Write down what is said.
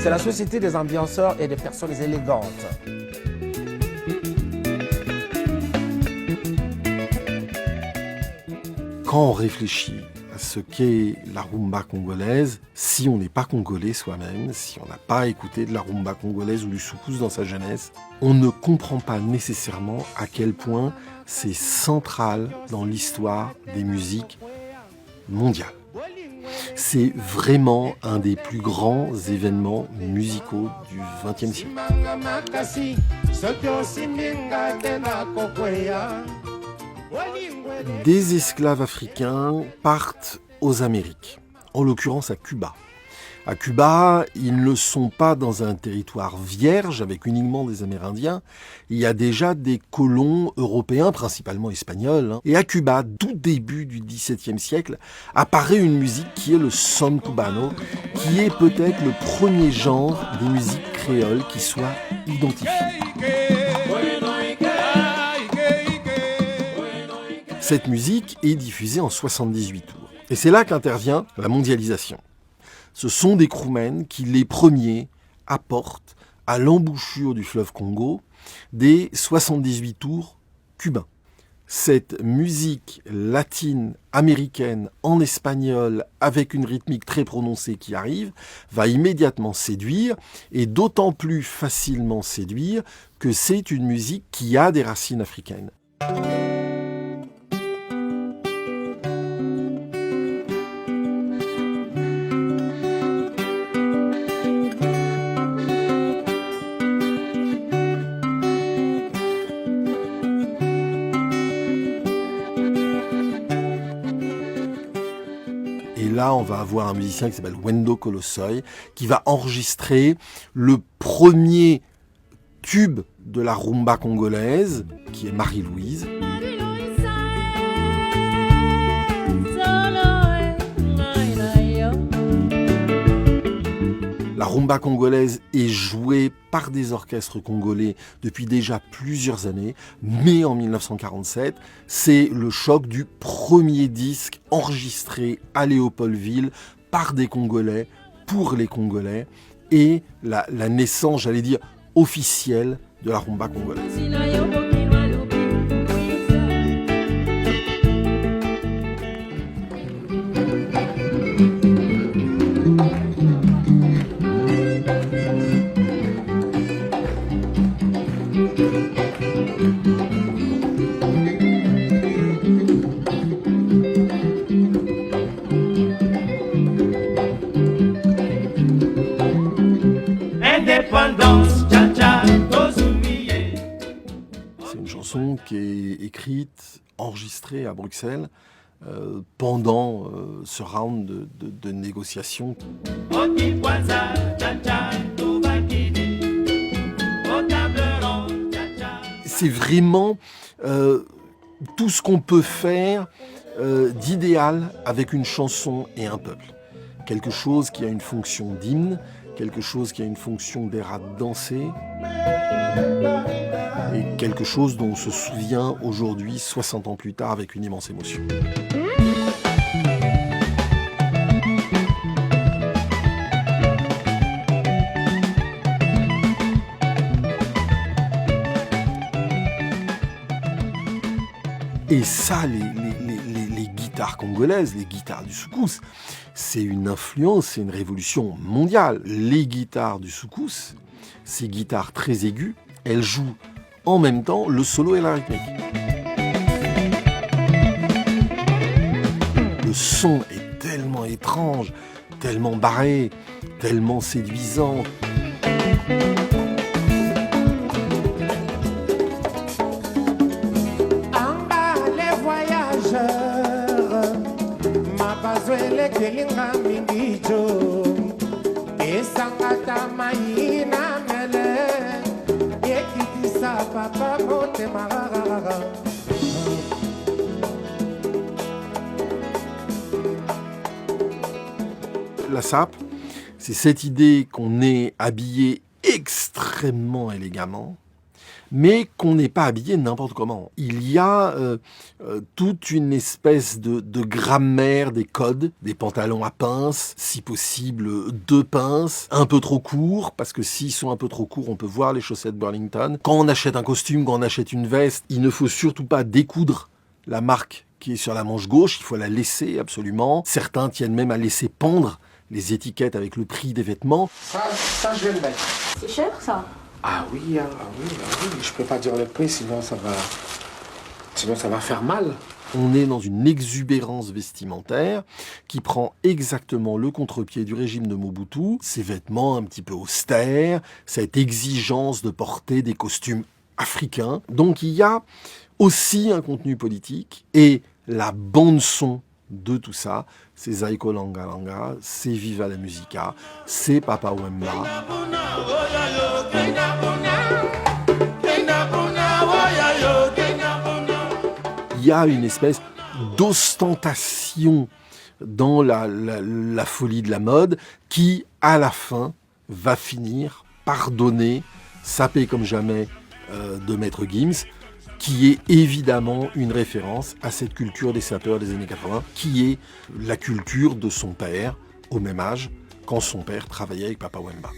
C'est la société des ambianceurs et des personnes élégantes. Quand on réfléchit à ce qu'est la rumba congolaise, si on n'est pas congolais soi-même, si on n'a pas écouté de la rumba congolaise ou du soukous dans sa jeunesse, on ne comprend pas nécessairement à quel point c'est central dans l'histoire des musiques mondiales. C'est vraiment un des plus grands événements musicaux du XXe siècle. Des esclaves africains partent aux Amériques, en l'occurrence à Cuba. À Cuba, ils ne sont pas dans un territoire vierge avec uniquement des Amérindiens. Il y a déjà des colons européens, principalement espagnols. Et à Cuba, tout début du XVIIe siècle, apparaît une musique qui est le son cubano, qui est peut-être le premier genre des musiques créoles qui soit identifié. Cette musique est diffusée en 78 tours. Et c'est là qu'intervient la mondialisation. Ce sont des crewmen qui, les premiers, apportent à l'embouchure du fleuve Congo des 78 tours cubains. Cette musique latine, américaine, en espagnol, avec une rythmique très prononcée qui arrive, va immédiatement séduire, et d'autant plus facilement séduire que c'est une musique qui a des racines africaines. Et là, on va avoir un musicien qui s'appelle Wendo Colossoy, qui va enregistrer le premier tube de la rumba congolaise, qui est Marie-Louise. La rumba congolaise est jouée par des orchestres congolais depuis déjà plusieurs années, mais en 1947, c'est le choc du premier disque enregistré à Léopoldville par des Congolais, pour les Congolais, et la naissance, j'allais dire, officielle de la rumba congolaise. C'est une chanson qui est écrite, enregistrée à Bruxelles pendant ce round de négociations. C'est vraiment tout ce qu'on peut faire d'idéal avec une chanson et un peuple. Quelque chose qui a une fonction d'hymne, quelque chose qui a une fonction d'air à danser, et quelque chose dont on se souvient aujourd'hui, 60 ans plus tard, avec une immense émotion. Et ça, les guitares congolaises, les guitares du soukous, c'est une influence, c'est une révolution mondiale. Les guitares du soukous, ces guitares très aiguës, elles jouent en même temps le solo et la rythmique. Le son est tellement étrange, tellement barré, tellement séduisant. La SAP, c'est cette idée qu'on est habillé extrêmement élégamment, mais qu'on n'est pas habillé n'importe comment. Il y a toute une espèce de grammaire des codes, des pantalons à pinces, si possible 2 pinces, un peu trop courts, parce que s'ils sont un peu trop courts, on peut voir les chaussettes Burlington. Quand on achète un costume, quand on achète une veste, il ne faut surtout pas découdre la marque qui est sur la manche gauche, il faut la laisser absolument. Certains tiennent même à laisser pendre les étiquettes avec le prix des vêtements. Ça, je vais le mettre. C'est cher ça? Ah oui, je peux pas dire le prix, sinon ça va faire mal. On est dans une exubérance vestimentaire qui prend exactement le contre-pied du régime de Mobutu, ces vêtements un petit peu austères, cette exigence de porter des costumes africains. Donc il y a aussi un contenu politique, et la bande-son de tout ça, c'est Zaiko Langa Langa, c'est Viva la Musica, c'est Papa Wemba. Il y a une espèce d'ostentation dans la folie de la mode qui, à la fin, va finir par donner Sapé comme jamais de Maître Gims, qui est évidemment une référence à cette culture des sapeurs des années 80, qui est la culture de son père, au même âge, quand son père travaillait avec Papa Wemba.